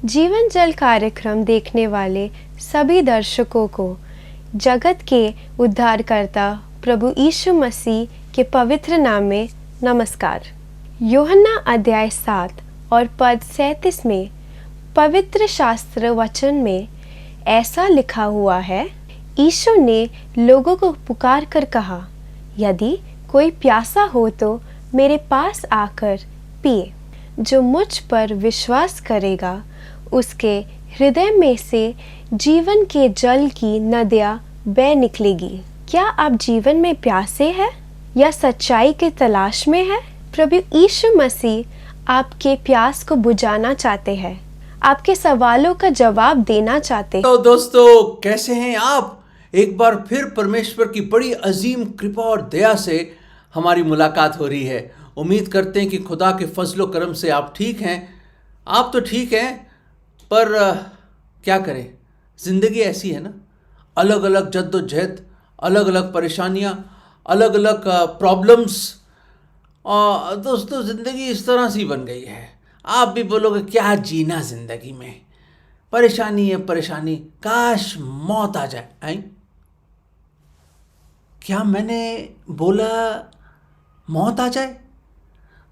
जीवन जल कार्यक्रम देखने वाले सभी दर्शकों को जगत के उद्धारकर्ता प्रभु यीशु मसीह के पवित्र नाम में नमस्कार। यूहन्ना अध्याय 7 और पद 37 में पवित्र शास्त्र वचन में ऐसा लिखा हुआ है, यीशु ने लोगों को पुकार कर कहा, यदि कोई प्यासा हो तो मेरे पास आकर पिए। जो मुझ पर विश्वास करेगा उसके हृदय में से जीवन के जल की नदियाँ बह निकलेगी। क्या आप जीवन में प्यासे हैं या सच्चाई की तलाश में हैं? प्रभु यीशु मसीह आपके प्यास को बुझाना चाहते हैं, आपके सवालों का जवाब देना चाहते हैं। तो दोस्तों, कैसे हैं आप? एक बार फिर परमेश्वर की बड़ी अजीम कृपा और दया से हमारी मुलाकात हो रही है। उम्मीद करते हैं कि खुदा के फजलो करम से आप ठीक हैं। आप तो ठीक हैं, पर क्या करें, ज़िंदगी ऐसी है ना, अलग अलग जद्दोजहद, अलग अलग परेशानियाँ, अलग अलग प्रॉब्लम्स। और दोस्तों, ज़िंदगी इस तरह सी बन गई है, आप भी बोलोगे क्या जीना ज़िंदगी में, परेशानी है परेशानी, काश मौत आ जाए। आई क्या मैंने बोला मौत आ जाए?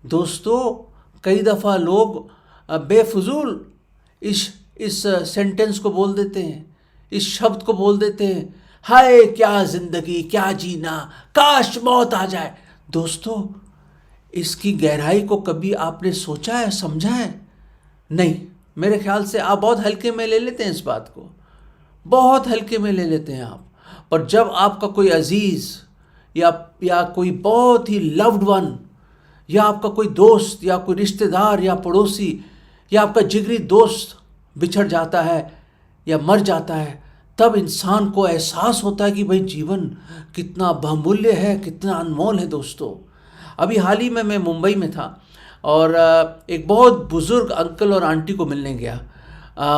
दोस्तों, कई दफ़ा लोग बेफजूल इस सेंटेंस को बोल देते हैं, इस शब्द को बोल देते हैं, हाय क्या ज़िंदगी, क्या जीना, काश मौत आ जाए। दोस्तों, इसकी गहराई को कभी आपने सोचा है, समझा है? नहीं, मेरे ख्याल से आप बहुत हल्के में ले लेते हैं इस बात को, बहुत हल्के में ले लेते हैं आप। पर जब आपका कोई अजीज़ या कोई बहुत ही लव्ड वन, या आपका कोई दोस्त या कोई रिश्तेदार या पड़ोसी या आपका जिगरी दोस्त बिछड़ जाता है या मर जाता है, तब इंसान को एहसास होता है कि भाई जीवन कितना बहुमूल्य है, कितना अनमोल है। दोस्तों, अभी हाल ही में मैं मुंबई में था और एक बहुत बुज़ुर्ग अंकल और आंटी को मिलने गया।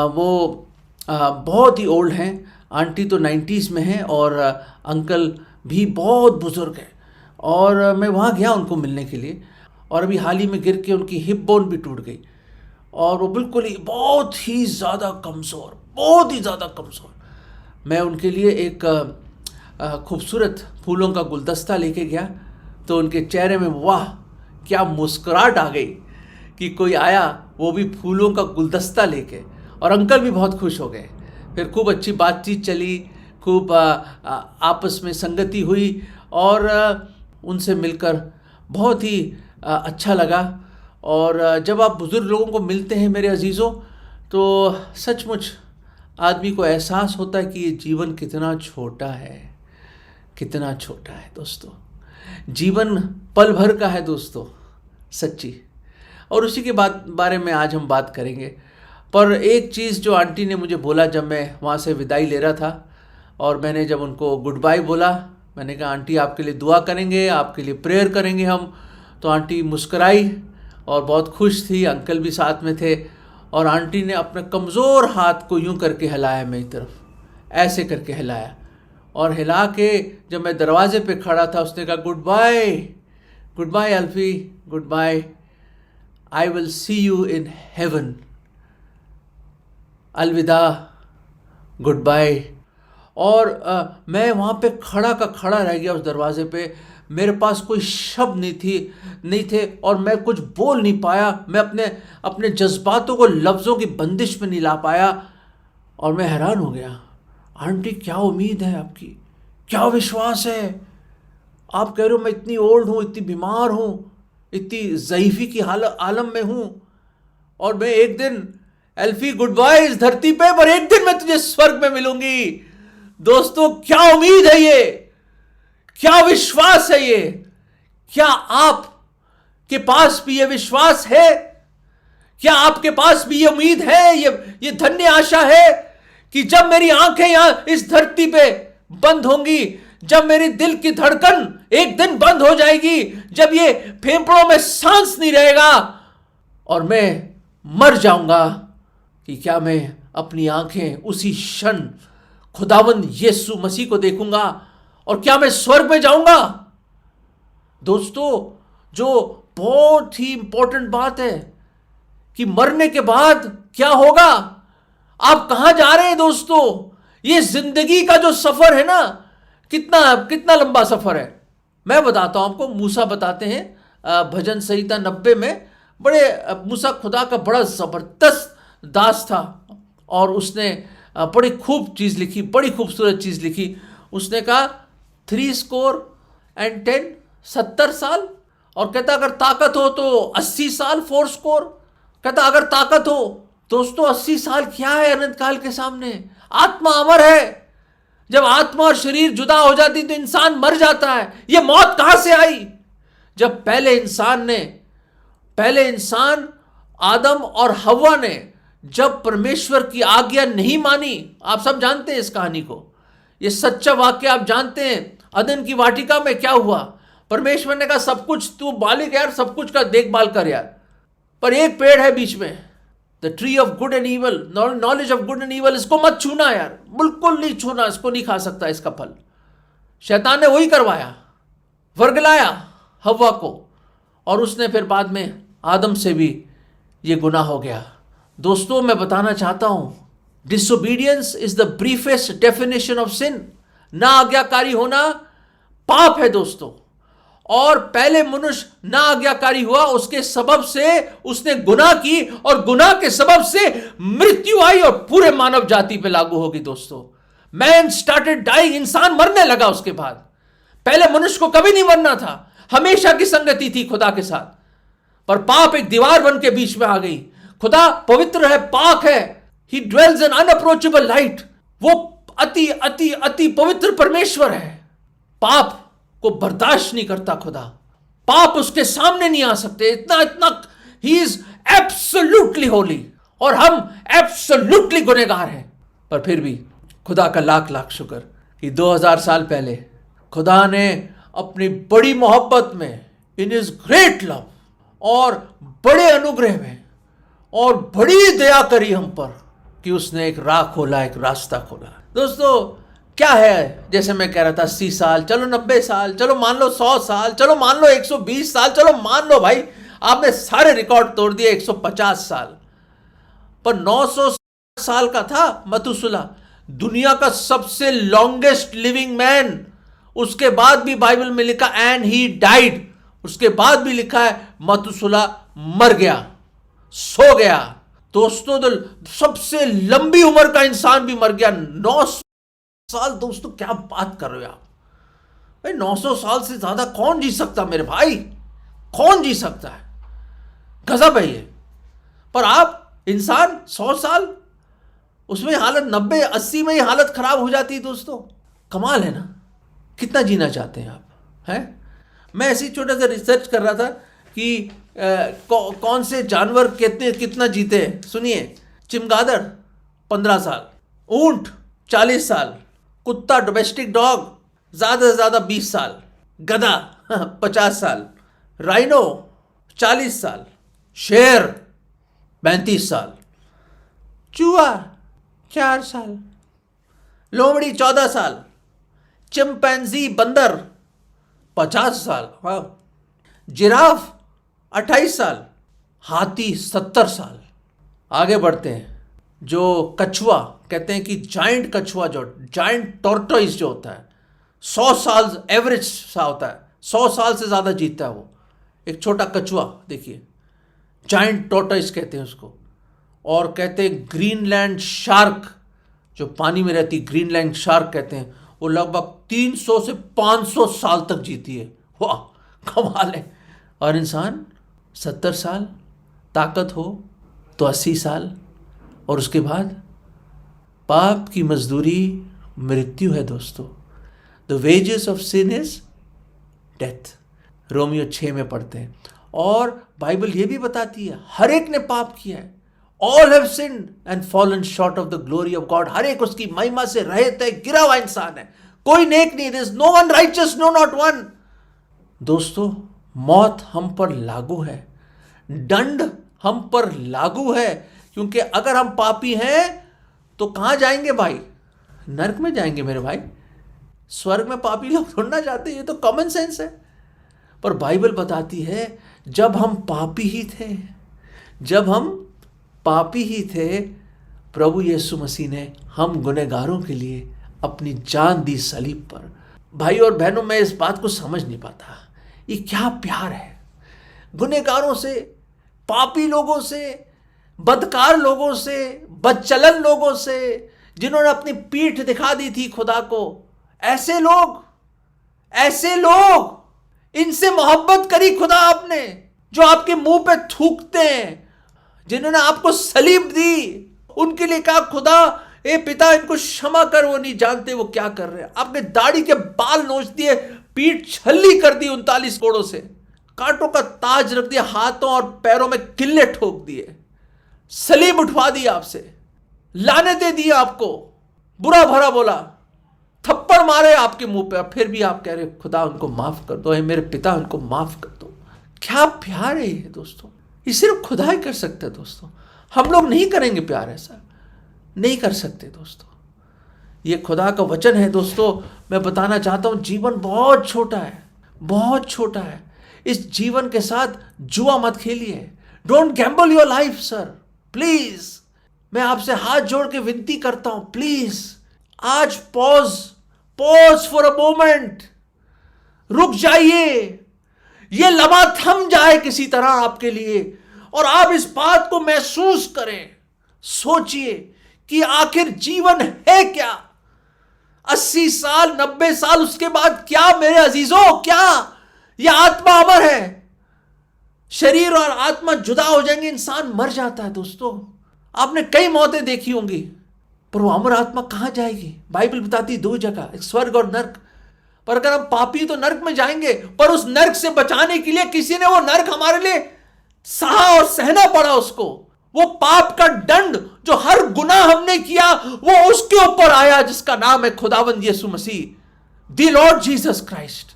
वो बहुत ही ओल्ड हैं, आंटी तो 90s में हैं और अंकल भी बहुत बुज़ुर्ग हैं। और मैं वहाँ गया उनको मिलने के लिए, और अभी हाल ही में गिर के उनकी हिप बोन भी टूट गई और वो बिल्कुल ही बहुत ही ज़्यादा कमज़ोर, बहुत ही ज़्यादा कमज़ोर। मैं उनके लिए एक खूबसूरत फूलों का गुलदस्ता लेके गया तो उनके चेहरे में वाह क्या मुस्कुराहट आ गई कि कोई आया, वो भी फूलों का गुलदस्ता लेके, और अंकल भी बहुत खुश हो गए। फिर खूब अच्छी बातचीत चली, खूब आपस में संगति हुई और उनसे मिलकर बहुत ही अच्छा लगा। और जब आप बुज़ुर्ग लोगों को मिलते हैं मेरे अजीज़ों, तो सचमुच आदमी को एहसास होता है कि ये जीवन कितना छोटा है, कितना छोटा है। दोस्तों, जीवन पल भर का है दोस्तों, सच्ची। और उसी के बारे में आज हम बात करेंगे। पर एक चीज़ जो आंटी ने मुझे बोला जब मैं वहाँ से विदाई ले रहा था और मैंने जब उनको गुड बाय बोला, मैंने कहा आंटी आपके लिए दुआ करेंगे, आपके लिए प्रेयर करेंगे हम। तो आंटी मुस्कराई और बहुत खुश थी, अंकल भी साथ में थे, और आंटी ने अपने कमज़ोर हाथ को यूं करके हिलाया मेरी तरफ, ऐसे करके हिलाया, और हिला के जब मैं दरवाजे पे खड़ा था उसने कहा goodbye Alfie, goodbye, I will see you in heaven, अलविदा, गुड बाय। और मैं वहाँ पे खड़ा का खड़ा रह गया उस दरवाजे पे। मेरे पास कोई शब्द नहीं थे और मैं कुछ बोल नहीं पाया। मैं अपने जज्बातों को लफ्ज़ों की बंदिश में नहीं ला पाया और मैं हैरान हो गया। आंटी, क्या उम्मीद है आपकी, क्या विश्वास है? आप कह रहे हो मैं इतनी ओल्ड हूँ, इतनी बीमार हूँ, इतनी ज़ईफ़ी की आलम में हूँ, और मैं एक दिन एल्फी गुड बाय इस धरती पे, पर एक दिन मैं तुझे स्वर्ग में मिलूंगी। दोस्तों, क्या उम्मीद है ये, क्या विश्वास है ये? क्या आप के पास भी ये विश्वास है? क्या आपके पास भी ये उम्मीद है, ये धन्य आशा है कि जब मेरी आंखें यहां इस धरती पे बंद होंगी, जब मेरी दिल की धड़कन एक दिन बंद हो जाएगी, जब ये फेफड़ों में सांस नहीं रहेगा और मैं मर जाऊंगा, कि क्या मैं अपनी आंखें उसी क्षण खुदावंद यीशु मसीह को देखूंगा और क्या मैं स्वर्ग में जाऊंगा? दोस्तों, जो बहुत ही इंपॉर्टेंट बात है, कि मरने के बाद क्या होगा, आप कहां जा रहे हैं दोस्तों। ये जिंदगी का जो सफर है ना, कितना कितना लंबा सफर है। मैं बताता हूं आपको, मूसा बताते हैं भजन संहिता 90 में, मूसा खुदा का बड़ा जबरदस्त दास था और उसने बड़ी खूब चीज लिखी, बड़ी खूबसूरत चीज लिखी। उसने कहा 70 70 साल, और कहता अगर ताकत हो तो 80 साल 4 स्कोर। कहता अगर ताकत हो दोस्तों 80 साल क्या है अनंत काल के सामने। आत्मा अमर है। जब आत्मा और शरीर जुदा हो जाती तो इंसान मर जाता है। यह मौत कहां से आई? जब पहले इंसान आदम और हव्वा ने जब परमेश्वर की आज्ञा नहीं मानी। आप सब जानते हैं इस कहानी को, यह सच्चा वाक्य आप जानते हैं। अदन की वाटिका में क्या हुआ? परमेश्वर ने कहा सब कुछ तू मालिक यार, सब कुछ का देखभाल कर यार, पर एक पेड़ है बीच में, the tree of good and evil, knowledge of good and evil, इसको मत छूना यार, बिल्कुल नहीं छूना, इसको नहीं खा सकता इसका फल। शैतान ने वही करवाया, वर्गलाया हव्वा को, और उसने फिर बाद में आदम से भी ये गुनाह हो गया। दोस्तों मैं बताना चाहता हूं, disobedience is the briefest definition of sin. ना आज्ञाकारी होना पाप है दोस्तों। और पहले मनुष्य ना आज्ञाकारी हुआ, उसके सबब से उसने गुनाह की, और गुनाह के सबब से मृत्यु आई और पूरे मानव जाति पे लागू होगी दोस्तों। मैन स्टार्टेड डाइंग, इंसान मरने लगा उसके बाद। पहले मनुष्य को कभी नहीं मरना था, हमेशा की संगति थी खुदा के साथ, पर पाप एक दीवार बन के बीच में आ गई। खुदा पवित्र है, पाक है, ही ड्वेल्स इन अनअप्रोचेबल लाइट। वो अति अति अति पवित्र परमेश्वर है। पाप को बर्दाश्त नहीं करता खुदा, पाप उसके सामने नहीं आ सकते। इतना ही इज एब्सोल्युटली होली, और हम एब्सोल्युटली गुनहगार हैं। पर फिर भी खुदा का लाख लाख शुक्र कि 2000 साल पहले खुदा ने अपनी बड़ी मोहब्बत में, इन इज ग्रेट लव, और बड़े अनुग्रह में और बड़ी दया करी हम पर, कि उसने एक राह खोला, एक रास्ता खोला। दोस्तों क्या है, जैसे मैं कह रहा था 80 साल, चलो 90 साल, चलो मान लो 100 साल, चलो मान लो 120 साल, चलो मान लो भाई आपने सारे रिकॉर्ड तोड़ दिए 150 साल, पर 900 साल का था मथुसला, दुनिया का सबसे लॉन्गेस्ट लिविंग मैन। उसके बाद भी बाइबल में लिखा एंड ही डाइड, उसके बाद भी लिखा है मथुसला मर गया, सो गया। दोस्तों तो सबसे लंबी उम्र का इंसान भी मर गया, 900 साल। दोस्तों क्या बात कर रहे हो आप भाई, 900 साल से ज्यादा कौन जी सकता मेरे भाई, कौन जी सकता है, गजब है ये। पर आप इंसान 100 साल, उसमें हालत 90-80 में ही हालत खराब हो जाती है दोस्तों। कमाल है ना, कितना जीना चाहते हैं आप, हैं? मैं ऐसी छोटा सा रिसर्च कर रहा था कि कौन से जानवर कितना जीते हैं। सुनिए, चिमगादड़ 15 साल, ऊंट 40 साल, कुत्ता डोमेस्टिक डॉग ज्यादा से ज्यादा 20 साल, गधा 50 साल, राइनो 40 साल, शेर 35 साल, चूहा 4 साल, लोमड़ी 14 साल, चिंपैंजी बंदर 50 साल, वाह, जिराफ 28 साल, हाथी 70 साल। आगे बढ़ते हैं, जो कछुआ कहते हैं कि जाइंट कछुआ, जो जाइंट टॉर्टोइस जो होता है 100 साल एवरेज सा होता है, 100 साल से ज़्यादा जीता है वो। एक छोटा कछुआ देखिए, जाइंट टॉर्टोइस कहते हैं उसको। और कहते हैं ग्रीनलैंड शार्क, जो पानी में रहती ग्रीनलैंड शार्क कहते हैं, वो लगभग 300 से 500 साल तक जीती है। वाह कमाल है। और इंसान 70 साल, ताकत हो तो 80 साल, और उसके बाद पाप की मजदूरी मृत्यु है दोस्तों। The wages of sin is death, रोमियो 6 में पढ़ते हैं। और बाइबल ये भी बताती है हर एक ने पाप किया है, all have sinned and fallen short of the glory of God. हर एक उसकी महिमा से रहित है, गिरा हुआ इंसान है, कोई नेक नहीं, there is no one righteous, no not one. दोस्तों मौत हम पर लागू है, दंड हम पर लागू है, क्योंकि अगर हम पापी हैं तो कहां जाएंगे भाई? नरक में जाएंगे मेरे भाई। स्वर्ग में पापी लोग थोड़ा जाते, ये तो कॉमन सेंस है। पर बाइबल बताती है जब हम पापी ही थे, जब हम पापी ही थे, प्रभु यीशु मसीह ने हम गुनहगारों के लिए अपनी जान दी सलीब पर। भाई और बहनों, मैं इस बात को समझ नहीं पाता, ये क्या प्यार है। गुनहगारों से, पापी लोगों से, बदकार लोगों से, बदचलन लोगों से, जिन्होंने अपनी पीठ दिखा दी थी खुदा को, ऐसे लोग इनसे मोहब्बत करी खुदा आपने, जो आपके मुंह पे थूकते हैं, जिन्होंने आपको सलीब दी, उनके लिए कहा खुदा ए पिता इनको क्षमा कर, वो नहीं जानते वो क्या कर रहे हैं। आपने दाढ़ी के बाल नोच दिए, पीठ छल्ली कर दी 39 कोड़ों से, कांटों का ताज रख दिया, हाथों और पैरों में किल्ले ठोक दिए, सलीब उठवा दी आपसे, लानतें दी आपको, बुरा भरा बोला, थप्पड़ मारे आपके मुंह पे, फिर भी आप कह रहे खुदा उनको माफ कर दो, हे मेरे पिता उनको माफ कर दो। क्या प्यार है ये दोस्तों, ये सिर्फ खुदा ही कर सकता है दोस्तों। हम लोग नहीं करेंगे प्यार, ऐसा नहीं कर सकते दोस्तों। ये खुदा का वचन है दोस्तों। मैं बताना चाहता हूं, जीवन बहुत छोटा है, बहुत छोटा है। इस जीवन के साथ जुआ मत खेलिए। Don't Gamble your life sir, please. मैं आपसे हाथ जोड़ के विनती करता हूं, प्लीज आज पॉज फॉर अ मोमेंट, रुक जाइए। ये लम्हा थम जाए किसी तरह आपके लिए, और आप इस बात को महसूस करें, सोचिए कि आखिर जीवन है क्या। 80 साल 90 साल उसके बाद क्या मेरे अजीजों, क्या यह आत्मा अमर है? शरीर और आत्मा जुदा हो जाएंगे, इंसान मर जाता है दोस्तों। आपने कई मौतें देखी होंगी, पर वो अमर आत्मा कहां जाएगी? बाइबल बताती है 2 जगह, एक स्वर्ग और नर्क। पर अगर हम पापी तो नर्क में जाएंगे, पर उस नर्क से बचाने के लिए किसी ने वो नर्क हमारे लिए सहा और सहना पड़ा उसको। वो पाप का दंड जो हर गुनाह हमने किया, वो उसके ऊपर आया, जिसका नाम है खुदावंद यीशु मसीह, द लॉर्ड जीसस क्राइस्ट।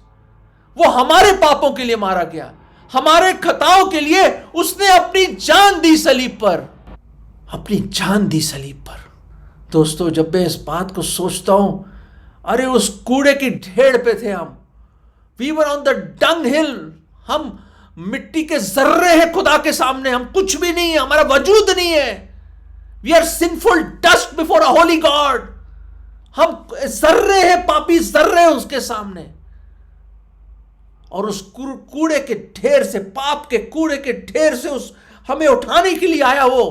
वो हमारे पापों के लिए मारा गया, हमारे खताओं के लिए उसने अपनी जान दी सलीब पर, अपनी जान दी सलीब पर। दोस्तों, जब मैं इस बात को सोचता हूं, अरे उस कूड़े की ढेर पे थे हम, we were on the dunghill. हम मिट्टी के जर्रे हैं खुदा के सामने, हम कुछ भी नहीं है, हमारा वजूद नहीं है। We are sinful dust before a holy God. हम जर्रे हैं, पापी जर्रे हैं उसके सामने। और उस कूड़े के ढेर से, पाप के कूड़े के ढेर से उस हमें उठाने के लिए आया वो।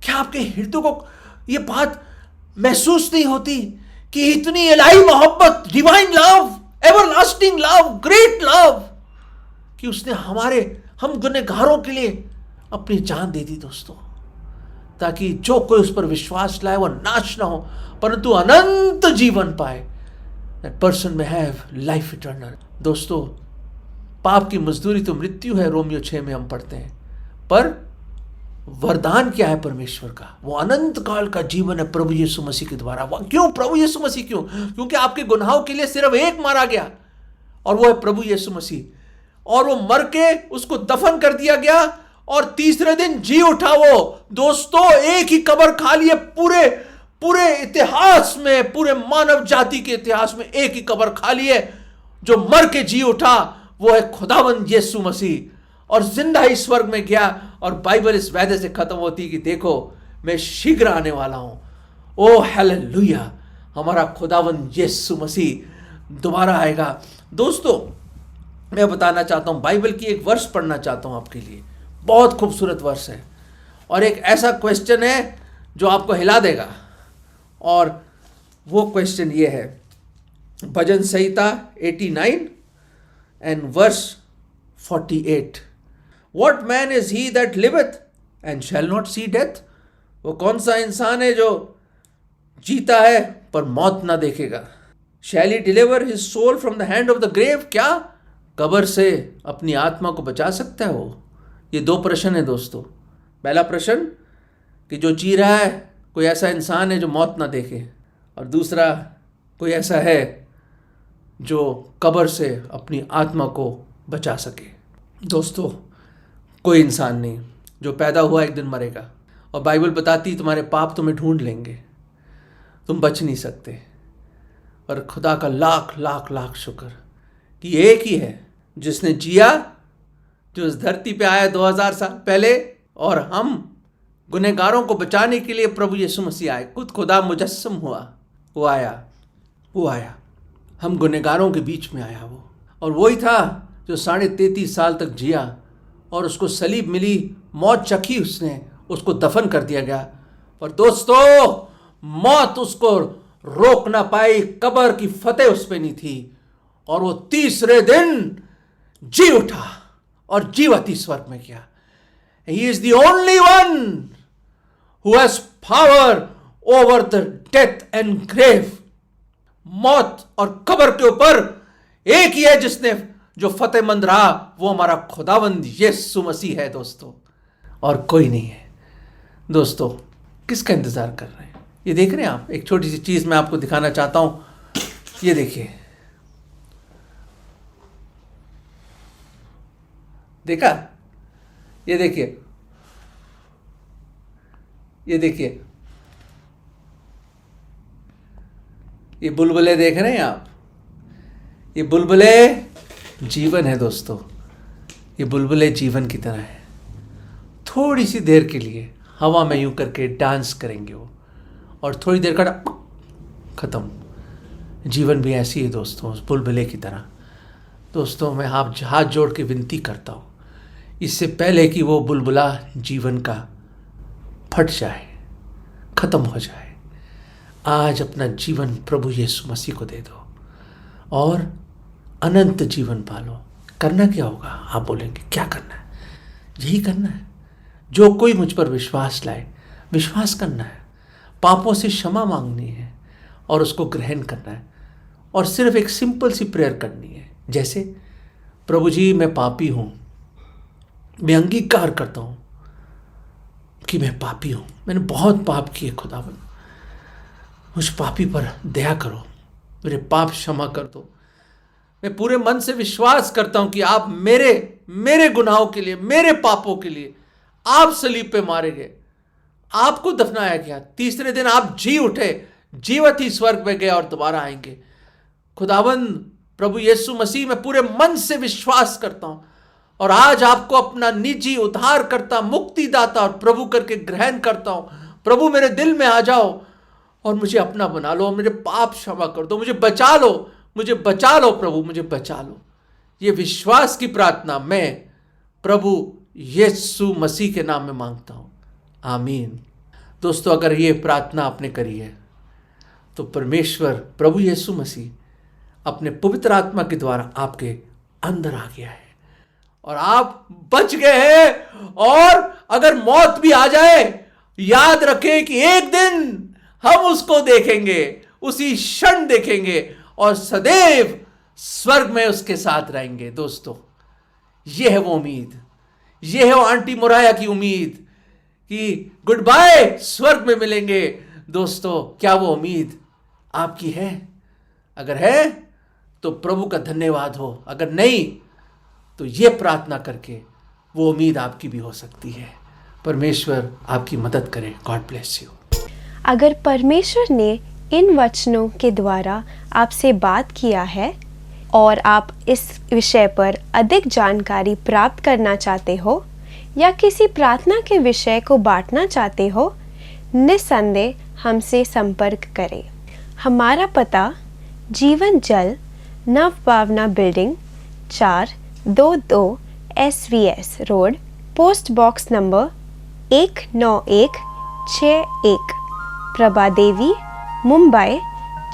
क्या आपके हृदय को यह बात महसूस नहीं होती कि इतनी इलाही मोहब्बत, divine love, everlasting love, great love, कि उसने हम गुनहगारों के लिए अपनी जान दे दी दोस्तों, ताकि जो कोई उस पर विश्वास लाए वो नाश ना हो, परंतु अनंत जीवन पाए। दैट पर्सन में हैव लाइफ इटर्नल। दोस्तों, पाप की मजदूरी तो मृत्यु है, रोमियो 6 में हम पढ़ते हैं, पर वरदान क्या है परमेश्वर का? वो अनंत काल का जीवन है प्रभु यीशु मसीह के द्वारा। क्यों प्रभु यीशु मसीह? क्यों? क्योंकि आपके गुनाहों के लिए सिर्फ एक मारा गया, और वो है प्रभु यीशु मसीह। और वो मर के उसको दफन कर दिया गया, और तीसरे दिन जी उठा वो। दोस्तों, एक ही कब्र खाली है पूरे इतिहास में, पूरे मानव जाति के इतिहास में एक ही कब्र खाली है। जो मर के जी उठा वो है खुदावंद यीशु मसीह, और जिंदा ही स्वर्ग में गया। और बाइबल इस वादे से खत्म होती कि देखो मैं शीघ्र आने वाला हूं। ओ हालेलुया, हमारा खुदावंद यीशु मसीह दोबारा आएगा। दोस्तों, मैं बताना चाहता हूं, बाइबल की एक वर्ष पढ़ना चाहता हूं आपके लिए। बहुत खूबसूरत वर्ष है, और एक ऐसा क्वेश्चन है जो आपको हिला देगा। और वो क्वेश्चन ये है, भजन संहिता 89 and verse 48। What man is he that liveth and shall not see death? वो कौन सा इंसान है जो जीता है पर मौत ना देखेगा? Shall he deliver his soul from the hand of the grave? क्या कब्र से अपनी आत्मा को बचा सकता है वो? ये 2 प्रश्न है दोस्तों। पहला प्रश्न कि जो जी रहा है कोई ऐसा इंसान है जो मौत ना देखे, और दूसरा कोई ऐसा है जो कब्र से अपनी आत्मा को बचा सके। दोस्तों, कोई इंसान नहीं, जो पैदा हुआ एक दिन मरेगा, और बाइबल बताती तुम्हारे पाप तुम्हें ढूंढ लेंगे, तुम बच नहीं सकते। और खुदा का लाख लाख लाख शुक्र कि एक ही है जिसने जिया, जो इस धरती पे आया 2000 साल पहले, और हम गुनहगारों को बचाने के लिए प्रभु यीशु मसीह आए, खुद खुदा मुजस्सम हुआ, वो आया, हम गुनहगारों के बीच में आया वो। और वही था जो 33.5 साल तक जिया और उसको सलीब मिली, मौत चखी उसने, उसको दफन कर दिया गया। पर दोस्तों, मौत उसको रोक ना पाई, कब्र की फतेह उस पे नहीं थी, और वो तीसरे दिन जी उठा और जीवती स्वर्ग में गया। He is the only one who has power over the death and grave. मौत और कब्र के ऊपर एक ही है जिसने जो फतेहमंद रहा, वो हमारा खुदावंद यीशु मसीह है दोस्तों, और कोई नहीं है। दोस्तों, किसका इंतजार कर रहे हैं? ये देख रहे हैं आप, एक छोटी सी चीज मैं आपको दिखाना चाहता हूं। ये देखिए, देखा? ये देखिए, ये देखिए, ये बुलबुले देख रहे हैं आप? ये बुलबुले जीवन है दोस्तों, ये बुलबुले जीवन की तरह है। थोड़ी सी देर के लिए हवा में यूं करके डांस करेंगे वो, और थोड़ी देर का खत्म। जीवन भी ऐसी है दोस्तों, उस बुलबुले की तरह। दोस्तों, मैं आप हाथ जोड़ के विनती करता हूँ, इससे पहले कि वो बुलबुला जीवन का फट जाए, खत्म हो जाए, आज अपना जीवन प्रभु यीशु मसीह को दे दो और अनंत जीवन पालो। करना क्या होगा? आप बोलेंगे क्या करना है? यही करना है, जो कोई मुझ पर विश्वास लाए, विश्वास करना है, पापों से क्षमा मांगनी है और उसको ग्रहण करना है, और सिर्फ एक सिंपल सी प्रेयर करनी है, जैसे प्रभु जी, मैं पापी हूं, मैं अंगीकार करता हूं कि मैं पापी हूं, मैंने बहुत पाप किए, खुदावन मुझ पापी पर दया करो, मेरे पाप क्षमा कर दो। मैं पूरे मन से विश्वास करता हूं कि आप मेरे गुनाहों के लिए, मेरे पापों के लिए आप सलीब पे मारे गए, आपको दफनाया गया, तीसरे दिन आप जी उठे, जीवत ही स्वर्ग में गए और दोबारा आएंगे। खुदावंद प्रभु यीशु मसीह, मैं पूरे मन से विश्वास करता हूं और आज आपको अपना निजी उद्धारकर्ता, मुक्तिदाता और प्रभु करके ग्रहण करता हूं। प्रभु, मेरे दिल में आ जाओ और मुझे अपना बना लो, मेरे पाप क्षमा कर दो, मुझे बचा लो, मुझे बचा लो प्रभु, मुझे बचा लो। ये विश्वास की प्रार्थना मैं प्रभु यीशु मसीह के नाम में मांगता हूं, आमीन। दोस्तों, अगर ये प्रार्थना आपने करी है तो परमेश्वर प्रभु यीशु मसीह अपने पवित्र आत्मा के द्वारा आपके अंदर आ गया है और आप बच गए हैं। और अगर मौत भी आ जाए, याद रखें कि एक दिन हम उसको देखेंगे, उसी क्षण देखेंगे और सदैव स्वर्ग में उसके साथ रहेंगे। दोस्तों, यह है वो उम्मीद, यह है वो आंटी मोराया की उम्मीद कि गुड बाय, स्वर्ग में मिलेंगे। दोस्तों, क्या वो उम्मीद आपकी है? अगर है तो प्रभु का धन्यवाद हो, अगर नहीं तो यह प्रार्थना करके वो उम्मीद आपकी भी हो सकती है। परमेश्वर आपकी मदद करे। God bless you. अगर परमेश्वर ने इन वचनों के द्वारा आपसे बात किया है और आप इस विषय पर अधिक जानकारी प्राप्त करना चाहते हो या किसी प्रार्थना के विषय को बांटना चाहते हो, निस्संदेह हमसे संपर्क करें। हमारा पता Jeevan Jal Nav Bhavna building 422 SVS road, post box number 19161, Prabha Devi, Mumbai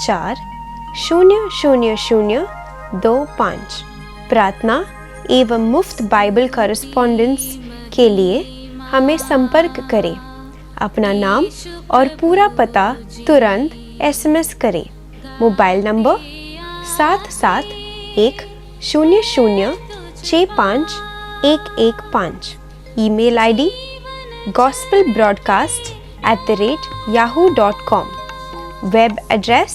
400025। प्रार्थना एवं मुफ्त बाइबल कॉरेस्पॉन्डेंस के लिए हमें संपर्क करें। अपना नाम और पूरा पता तुरंत SMS करें। Mobile number 7710065115। Email ID gospelbroadcast@yahoo.com। Web address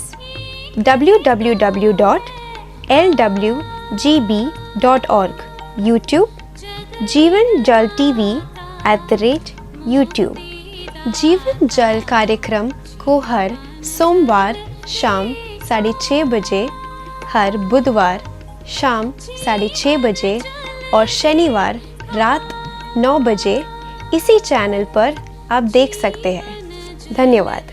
www.lwgb.org। YouTube जीवन जल TV @YouTube। जीवन जल कार्यक्रम को हर सोमवार शाम 6:30 बजे, हर बुधवार शाम 6:30 बजे और शनिवार रात 9 बजे इसी चैनल पर आप देख सकते हैं। धन्यवाद।